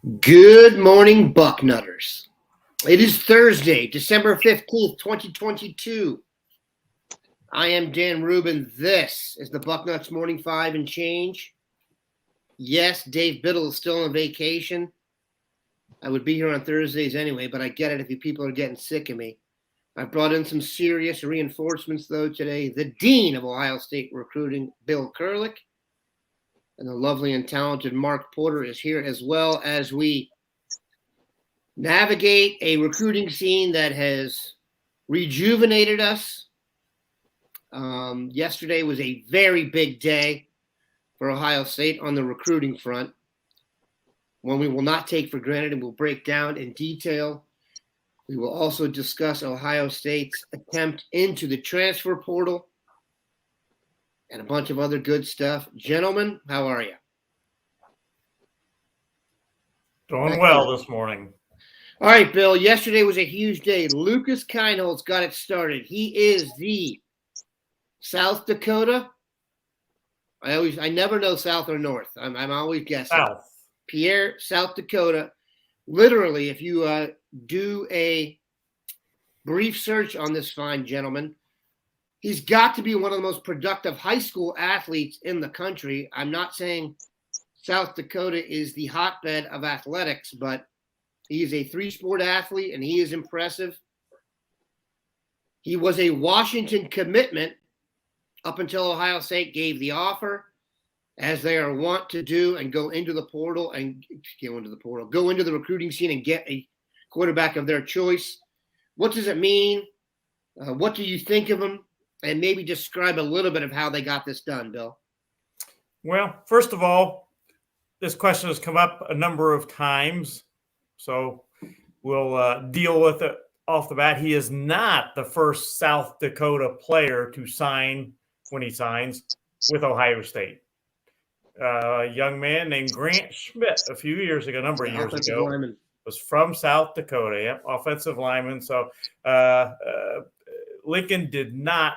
Good morning, Bucknutters. It is Thursday, December 15th, 2022. I am Dan Rubin. This is the Bucknuts Morning 5 and change. Yes, Dave Biddle is still on vacation. I would be here on Thursdays anyway, but I get it if you people are getting sick of me. I've brought in some serious reinforcements, though, today. The Dean of Ohio State Recruiting, Bill Kurelic, and the lovely and talented Mark Porter is here, as well as we navigate a recruiting scene that has rejuvenated us. Yesterday was a very big day for Ohio State on the recruiting front, one we will not take for granted and will break down in detail. We will also discuss Ohio State's attempt into the transfer portal and a bunch of other good stuff. Gentlemen, how are you? Doing well this morning. All right, Bill, yesterday was a huge day. Lucas Kienholz got it started. He is the South Dakota. I never know South or North. I'm always guessing. South. Pierre, South Dakota. Literally, if you do a brief search on this fine gentleman, he's got to be one of the most productive high school athletes in the country. I'm not saying South Dakota is the hotbed of athletics, but he is a three-sport athlete, and he is impressive. He was a Washington commitment up until Ohio State gave the offer, as they are wont to do, and go into the recruiting scene and get a quarterback of their choice. What does it mean? What do you think of him? And maybe describe a little bit of how they got this done, Bill. Well, first of all, this question has come up a number of times, so we'll deal with it off the bat. He is not the first South Dakota player to sign, when he signs, with Ohio State. A young man named Grant Schmidt a number of years ago, was from South Dakota. Yep, offensive lineman. So Lincoln did not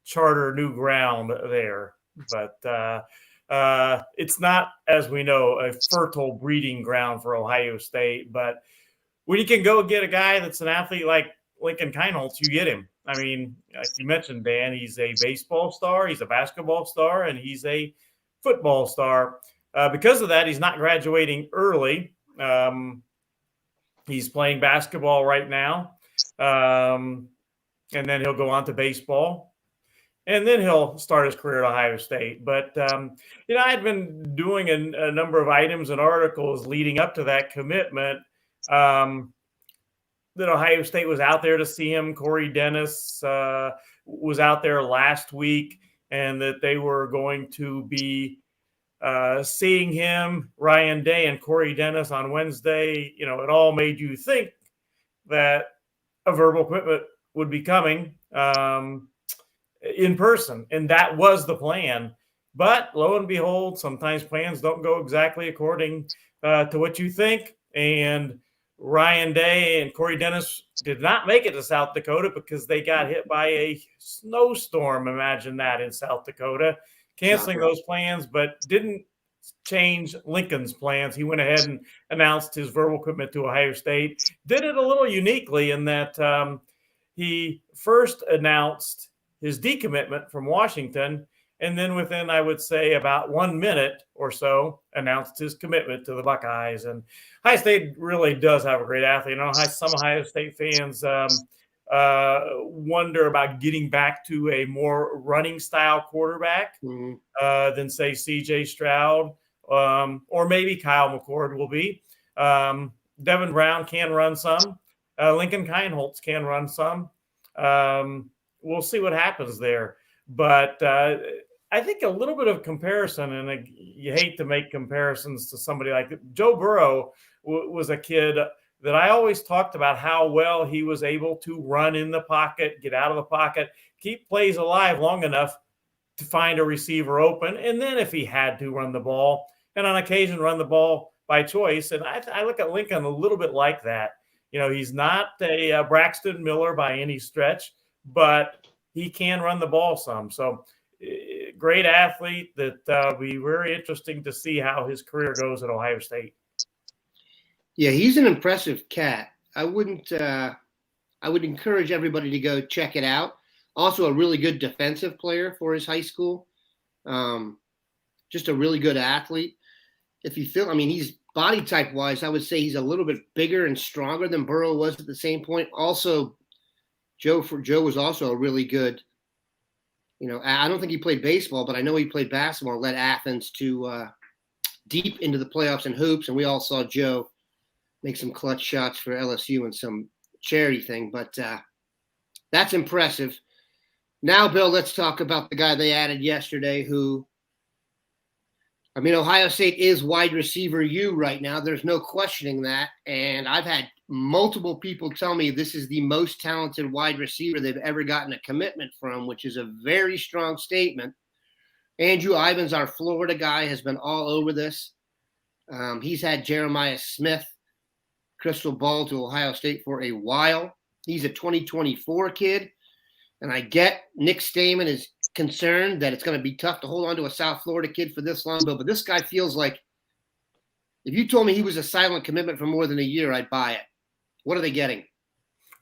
charter new ground there, but it's not, as we know, a fertile breeding ground for Ohio State. But when you can go get a guy that's an athlete like Lincoln Kienholz, you get him. I mean, like you mentioned, Dan, he's a baseball star, he's a basketball star, and he's a football star. Because of that, he's not graduating early. He's playing basketball right now, and then he'll go on to baseball, and then he'll start his career at Ohio State. But I had been doing a number of items and articles leading up to that commitment, that Ohio State was out there to see him. Corey Dennis was out there last week, and that they were going to be seeing him, Ryan Day and Corey Dennis, on Wednesday. It all made you think that a verbal commitment would be coming in person, and that was the plan. But lo and behold, sometimes plans don't go exactly according to what you think, and Ryan Day and Corey Dennis did not make it to South Dakota because they got hit by a snowstorm. Imagine that, in South Dakota, canceling those plans, but didn't change Lincoln's plans. He went ahead and announced his verbal commitment to Ohio State. Did it a little uniquely in that he first announced his decommitment from Washington, and then within, I would say, about 1 minute or so, announced his commitment to the Buckeyes. And Ohio State really does have a great athlete. Some Ohio State fans wonder about getting back to a more running style quarterback than, say, C.J. Stroud, or maybe Kyle McCord will be. Devin Brown can run some. Lincoln Kienholz can run some. We'll see what happens there. But I think a little bit of comparison, and you hate to make comparisons to somebody like Joe Burrow was a kid that I always talked about how well he was able to run in the pocket, get out of the pocket, keep plays alive long enough to find a receiver open, and then if he had to, run the ball, and on occasion run the ball by choice. And I look at Lincoln a little bit like that. He's not a Braxton Miller by any stretch, but he can run the ball some. So great athlete that will be very interesting to see how his career goes at Ohio State. Yeah, he's an impressive cat. I would encourage everybody to go check it out. Also, a really good defensive player for his high school. Just a really good athlete. If you feel, I mean, he's body type wise, I would say he's a little bit bigger and stronger than Burrow was at the same point. Also, Joe was also a really good. I don't think he played baseball, but I know he played basketball. Led Athens to deep into the playoffs and hoops, and we all saw Joe make some clutch shots for LSU and some charity thing. But that's impressive. Now, Bill, let's talk about the guy they added yesterday who, Ohio State is wide receiver U right now. There's no questioning that. And I've had multiple people tell me this is the most talented wide receiver they've ever gotten a commitment from, which is a very strong statement. Andrew Ivins, our Florida guy, has been all over this. He's had Jeremiah Smith crystal ball to Ohio State for a while. He's a 2024 kid. And I get Nick Stamen is concerned that it's going to be tough to hold on to a South Florida kid for this long, but this guy feels like if you told me he was a silent commitment for more than a year, I'd buy it. What are they getting?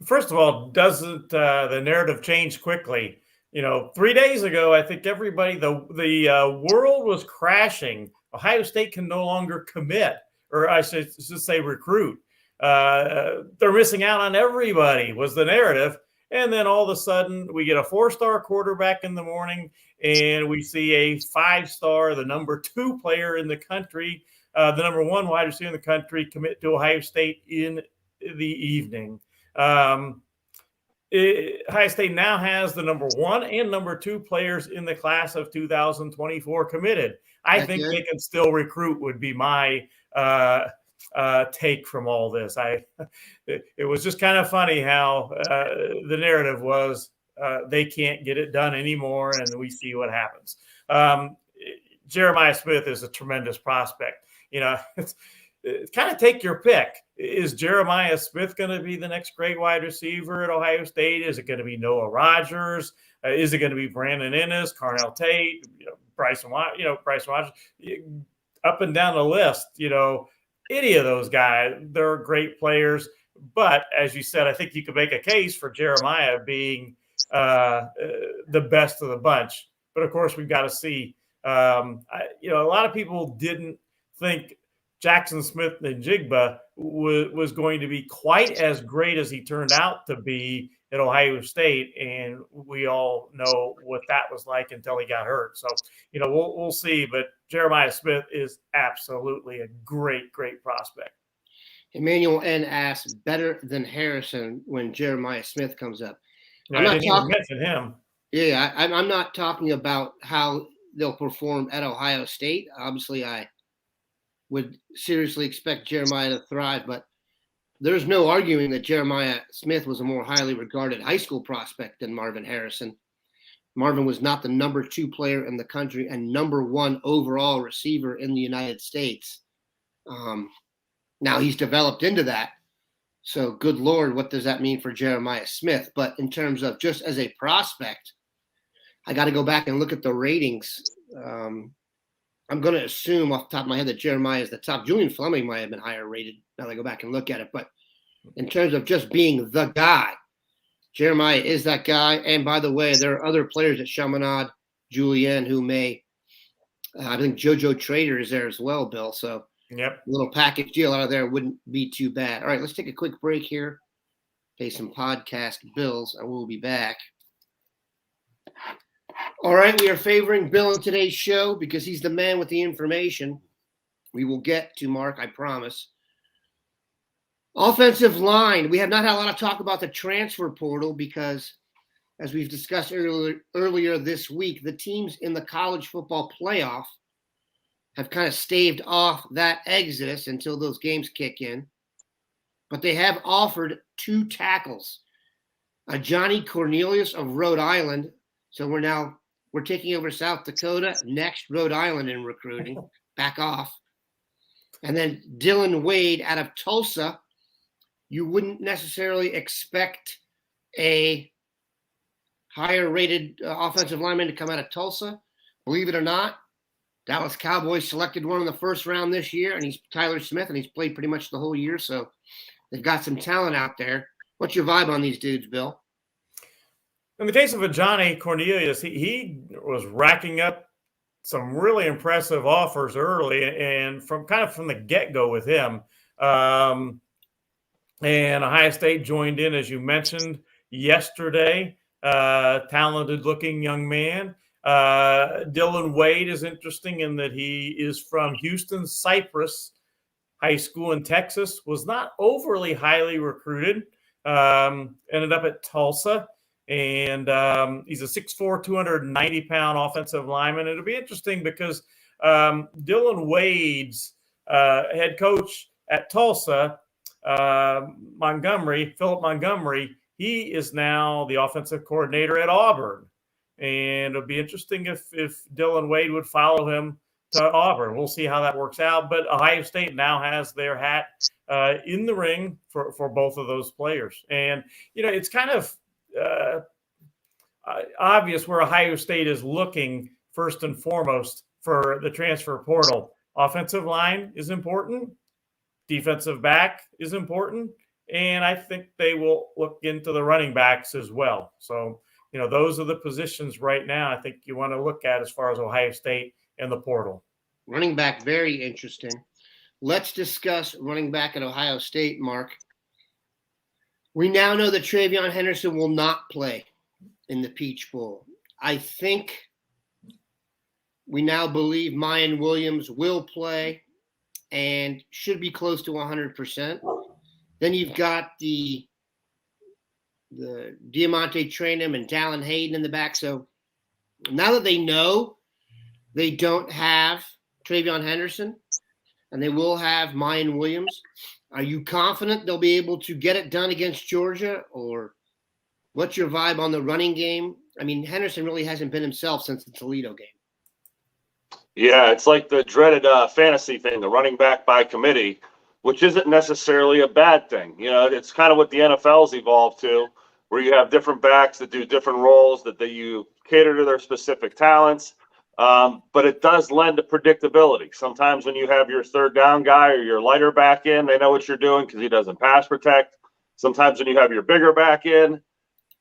First of all, doesn't the narrative change quickly? 3 days ago, I think everybody, the world was crashing. Ohio State can no longer commit, or I should say recruit. They're missing out on everybody was the narrative. And then all of a sudden, we get a 4-star quarterback in the morning, and we see a 5-star, the number 2 player in the country, the number 1 wide receiver in the country, commit to Ohio State in the evening. Ohio State now has the number 1 and number 2 players in the class of 2024 committed. I think they can still recruit would be my take from all this. It was just kind of funny how the narrative was they can't get it done anymore, and we see what happens. Jeremiah Smith is a tremendous prospect. It's kind of take your pick. Is Jeremiah Smith going to be the next great wide receiver at Ohio State? Is it going to be Noah Rogers? Is it going to be Brandon Ennis, Carnell Tate, Bryson Watson, up and down the list? Any of those guys, they're great players. But as you said, I think you could make a case for Jeremiah being the best of the bunch. But of course, we've got to see. A lot of people didn't think Jackson Smith and Jigba was going to be quite as great as he turned out to be at Ohio State, and we all know what that was like until he got hurt. So, we'll see. But Jeremiah Smith is absolutely a great, great prospect. Emmanuel N. asks, better than Harrison when Jeremiah Smith comes up. I didn't even mention him. Yeah, I'm not talking about how they'll perform at Ohio State. Obviously, I would seriously expect Jeremiah to thrive, but there's no arguing that Jeremiah Smith was a more highly regarded high school prospect than Marvin Harrison. Marvin was not the number 2 player in the country and number 1 overall receiver in the United States. Now he's developed into that. So good Lord, what does that mean for Jeremiah Smith? But in terms of just as a prospect, I got to go back and look at the ratings. I'm going to assume off the top of my head that Jeremiah is the top. Julian Fleming might have been higher rated now that I go back and look at it. But in terms of just being the guy, Jeremiah is that guy. And by the way, there are other players at Chaminade, Julian, who may I think JoJo Trader is there as well, Bill. So a little package deal out of there wouldn't be too bad. All right, let's take a quick break here, pay some podcast bills, and we'll be back. All right, we are favoring Bill in today's show because he's the man with the information. We will get to Mark, I promise. Offensive line. We have not had a lot of talk about the transfer portal because, as we've discussed earlier this week, the teams in the college football playoff have kind of staved off that exodus until those games kick in. But they have offered 2 tackles. Johnny Cornelius of Rhode Island. So we're taking over South Dakota, next Rhode Island in recruiting. Back off. And then Dylan Wade out of Tulsa. You wouldn't necessarily expect a higher rated offensive lineman to come out of Tulsa. Believe it or not, Dallas Cowboys selected one in the first round this year, and he's Tyler Smith, and he's played pretty much the whole year. So they've got some talent out there. What's your vibe on these dudes, Bill? In the case of Johnny Cornelius, he was racking up some really impressive offers early, and from the get-go with him. And Ohio State joined in, as you mentioned, yesterday. Talented-looking young man. Dylan Wade is interesting in that he is from Houston Cypress High School in Texas, was not overly highly recruited, ended up at Tulsa. And he's a 6'4", 290-pound offensive lineman. It'll be interesting because Dylan Wade's head coach at Tulsa, Philip Montgomery, he is now the offensive coordinator at Auburn. And it'll be interesting if Dylan Wade would follow him to Auburn. We'll see how that works out. But Ohio State now has their hat in the ring for both of those players. And, it's kind of obvious where Ohio State is looking first and foremost for the transfer portal. Offensive line is important. Defensive back is important. And I think they will look into the running backs as well. So, those are the positions right now I think you want to look at as far as Ohio State and the portal. Running back, very interesting. Let's discuss running back at Ohio State, Mark. We now know that Travion Henderson will not play in the Peach Bowl. I think we now believe Mayan Williams will play and should be close to 100%. Then you've got the Diamante Trainum and Dallin Hayden in the back. So now that they know they don't have Travion Henderson and they will have Mayan Williams, are you confident they'll be able to get it done against Georgia? Or what's your vibe on the running game? I mean, Henderson really hasn't been himself since the Toledo game. Yeah, it's like the dreaded fantasy thing, the running back by committee, which isn't necessarily a bad thing. It's kind of what the NFL's evolved to, where you have different backs that do different roles, that you cater to their specific talents. But it does lend to predictability. Sometimes when you have your third down guy or your lighter back in, they know what you're doing because he doesn't pass protect. Sometimes when you have your bigger back in,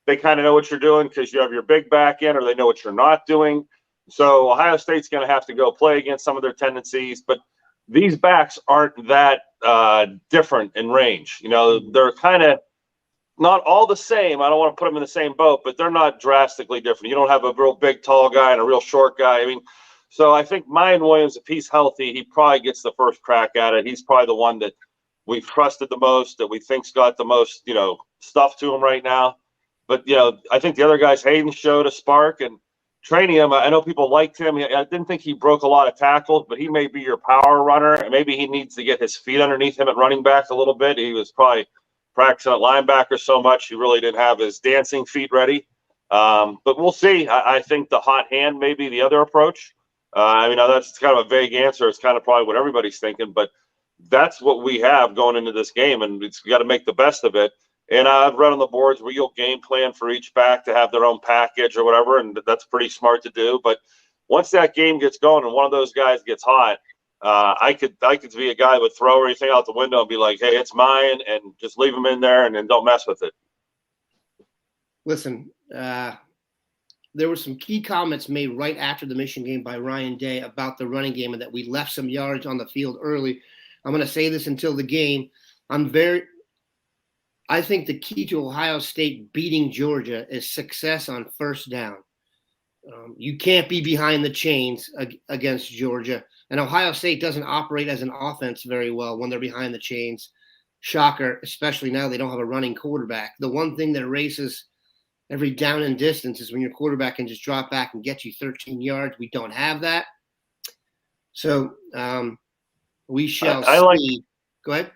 they kind of know what you're doing because you have your big back in, or they know what you're not doing. So Ohio State's going to have to go play against some of their tendencies. But these backs aren't that different in range. They're kind of not all the same. I don't want to put them in the same boat, but they're not drastically different. You don't have a real big, tall guy and a real short guy. So I think Mayan Williams, if he's healthy, he probably gets the first crack at it. He's probably the one that we've trusted the most, that we think's got the most, stuff to him right now. But, I think the other guys, Hayden showed a spark, and training him, I know people liked him. I didn't think he broke a lot of tackles, but he may be your power runner, and maybe he needs to get his feet underneath him at running back a little bit. He was probably practicing at linebacker so much he really didn't have his dancing feet ready. But we'll see. I think the hot hand may be the other approach. That's kind of a vague answer. It's kind of probably what everybody's thinking, but that's what we have going into this game, and it's got to make the best of it. And I've read on the boards where you'll game plan for each back to have their own package or whatever, and that's pretty smart to do. But once that game gets going and one of those guys gets hot, I could be a guy that would throw anything out the window and be like, hey, it's mine, and just leave him in there and don't mess with it. Listen, there were some key comments made right after the Michigan game by Ryan Day about the running game and that we left some yards on the field early. I'm going to say this until the game. I think the key to Ohio State beating Georgia is success on first down. You can't be behind the chains against Georgia. And Ohio State doesn't operate as an offense very well when they're behind the chains. Shocker, especially now they don't have a running quarterback. The one thing that erases every down and distance is when your quarterback can just drop back and get you 13 yards. We don't have that. So we shall see. Go ahead.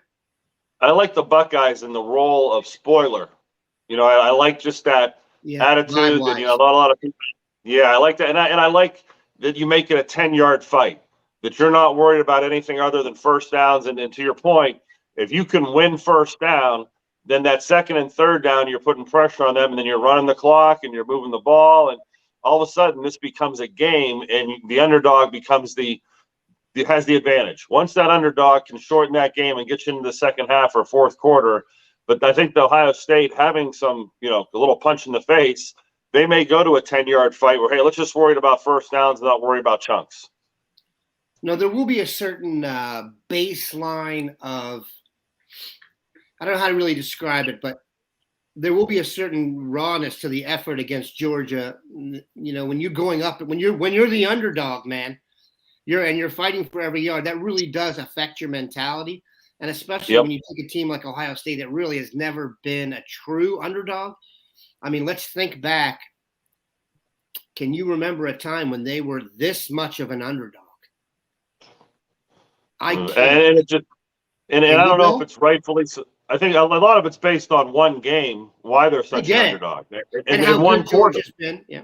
I like the Buckeyes in the role of spoiler. I like just that attitude that, not a lot of people. Yeah, I like that. And I like that you make it a 10-yard fight, that you're not worried about anything other than first downs. And to your point, if you can win first down, then that second and third down, you're putting pressure on them, and then you're running the clock and you're moving the ball. And all of a sudden this becomes a game, and the underdog has the advantage. Once that underdog can shorten that game and get you into the second half or fourth quarter, but I think the Ohio State having some, a little punch in the face, they may go to a 10-yard fight where, hey, let's just worry about first downs and not worry about chunks. No, there will be a certain baseline of, I don't know how to really describe it, but there will be a certain rawness to the effort against Georgia. When you're going up, when you're the underdog, man, you're fighting for every yard. That really does affect your mentality, and especially when you take a team like Ohio State that really has never been a true underdog. I mean, let's think back. Can you remember a time when they were this much of an underdog? I can't. And I don't know if it's rightfully so. I think a lot of it's based on one game, why they're such an underdog. And how good Georgia's been. Yeah.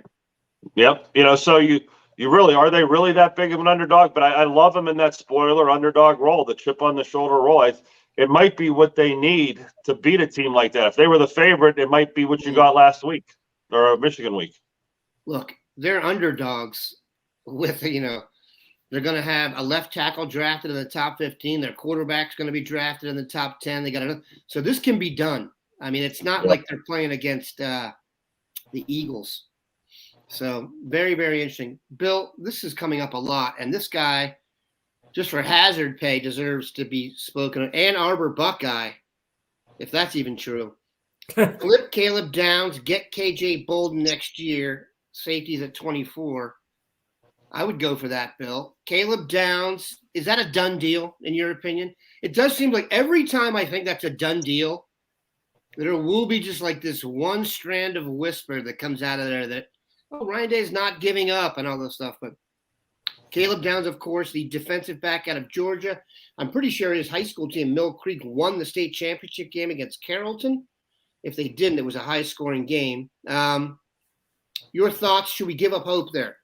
Yep. So you really, are they really that big of an underdog? But I love them in that spoiler underdog role, the chip on the shoulder role. It might be what they need to beat a team like that. If they were the favorite, it might be what you got last week or Michigan week. Look, they're underdogs with, they're going to have a left tackle drafted in the top 15. Their quarterback's going to be drafted in the top 10. They got another. So this can be done. I mean, it's not like they're playing against the Eagles. So very, very interesting. Bill, this is coming up a lot. And this guy, just for hazard pay, deserves to be spoken of. Ann Arbor Buckeye, if that's even true. Flip Caleb Downs, get KJ Bolden next year. Safeties at 24. I would go for that, Bill. Caleb Downs, is that a done deal, in your opinion? It does seem like every time I think that's a done deal, there will be just like this one strand of whisper that comes out of there that, Ryan Day's not giving up and all this stuff. But Caleb Downs, of course, the defensive back out of Georgia. I'm pretty sure his high school team, Mill Creek, won the state championship game against Carrollton. If they didn't, it was a high-scoring game. Your thoughts? Should we give up hope there?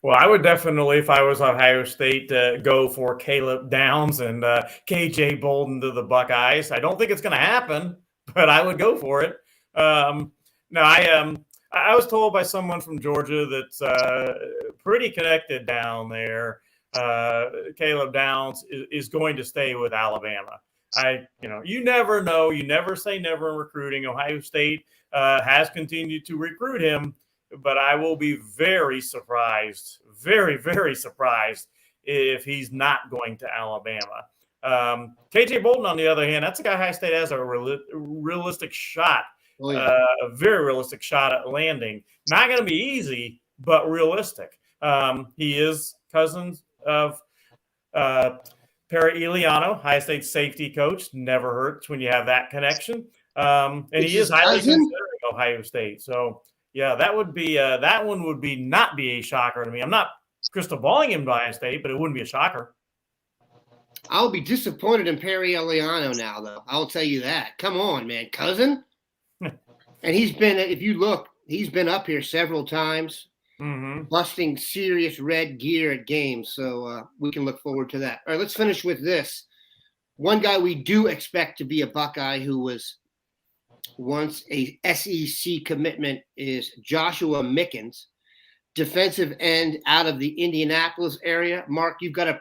Well, I would definitely, if I was Ohio State, go for Caleb Downs and KJ Bolden to the Buckeyes. I don't think it's going to happen, but I would go for it. I was told by someone from Georgia that's pretty connected down there. Caleb Downs is going to stay with Alabama. You never know. You never say never in recruiting. Ohio State has continued to recruit him. But I will be very surprised, very, very surprised if he's not going to Alabama. KJ Bolden, on the other hand, that's a guy Ohio State has a realistic shot, a very realistic shot at landing. Not going to be easy, but realistic. He is cousins of Perry Eliano, Ohio State safety coach. Never hurts when you have that connection. And he is highly considering Ohio State. So, yeah, that would be that one would not be a shocker to me. I'm not crystal balling him to Ohio State, but it wouldn't be a shocker. I'll be disappointed in Perry Eliano now, though. I'll tell you that. Come on, man, cousin. And he's been, if you look, he's been up here several times, busting serious red gear at games. So we can look forward to that. All right, let's finish with this. One guy we do expect to be a Buckeye who was once a SEC commitment is Joshua Mickens, defensive end out of the Indianapolis area. Mark, you've got a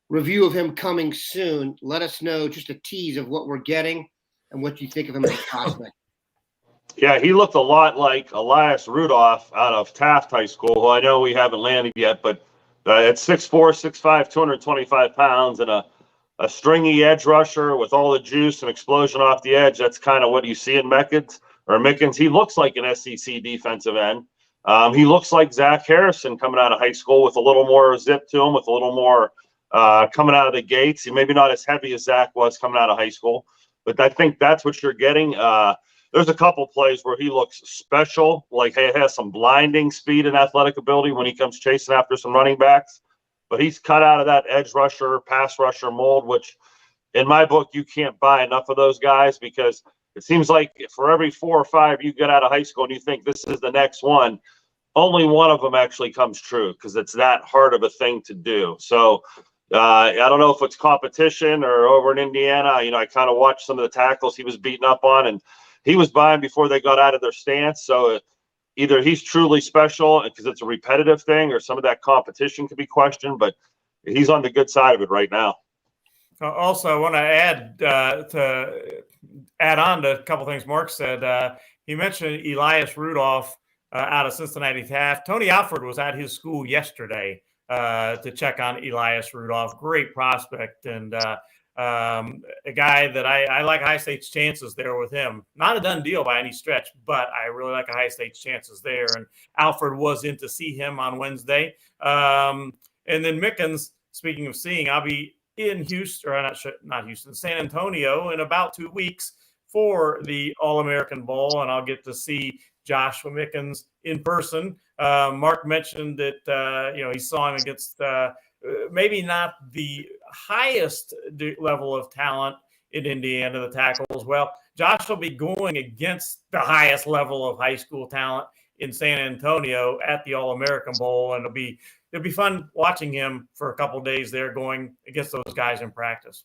review of him coming soon. Let us know just a tease of what we're getting and what you think of him as a prospect. Yeah, he looked a lot like Elias Rudolph out of Taft High School, who I know we haven't landed yet, but at 6'4", 6'5", 225 pounds, and a stringy edge rusher with all the juice and explosion off the edge. That's kind of what you see in Mickens. He looks like an SEC defensive end. He looks like Zach Harrison coming out of high school with a little more zip to him, with a little more coming out of the gates. He maybe not as heavy as Zach was coming out of high school, but I think that's what you're getting. There's a couple plays where he looks special, like he has some blinding speed and athletic ability when he comes chasing after some running backs. But he's cut out of that edge rusher, pass rusher mold, which in my book, you can't buy enough of those guys because it seems like for every 4 or 5 you get out of high school and you think this is the next one, only one of them actually comes true because it's that hard of a thing to do. So I don't know if it's competition or over in Indiana. I kind of watched some of the tackles he was beating up on, and he was buying before they got out of their stance. So either he's truly special because it's a repetitive thing, or some of that competition could be questioned. But he's on the good side of it right now. Also, I want to add on to a couple things Mark said. He mentioned Elias Rudolph out of Cincinnati Taft. Tony Alford was at his school yesterday to check on Elias Rudolph. Great prospect, and a guy that I like High State's chances there with him. Not a done deal by any stretch, but I really like High State's chances there. And Alford was in to see him on Wednesday. And then Mickens, speaking of seeing, I'll be in Houston, or not Houston, San Antonio in about 2 weeks for the All-American Bowl, and I'll get to see Joshua Mickens in person. Mark mentioned that he saw him against maybe not the highest level of talent in Indiana, the tackles. Well, Josh will be going against the highest level of high school talent in San Antonio at the All-American Bowl, and it'll be fun watching him for a couple of days there going against those guys in practice.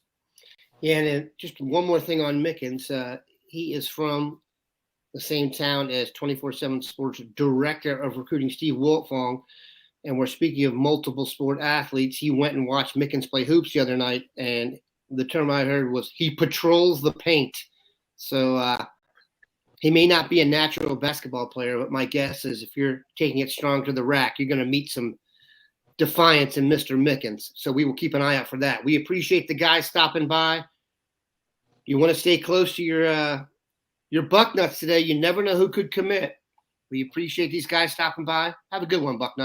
Yeah, and just one more thing on Mickens. He is from the same town as 24/7 Sports Director of Recruiting, Steve Wolfong. And we're speaking of multiple sport athletes. He went and watched Mickens play hoops the other night, and the term I heard was he patrols the paint. So he may not be a natural basketball player, but my guess is if you're taking it strong to the rack, you're going to meet some defiance in Mr. Mickens. So we will keep an eye out for that. We appreciate the guys stopping by. You want to stay close to your Bucknuts today. You never know who could commit. We appreciate these guys stopping by. Have a good one, Bucknuts.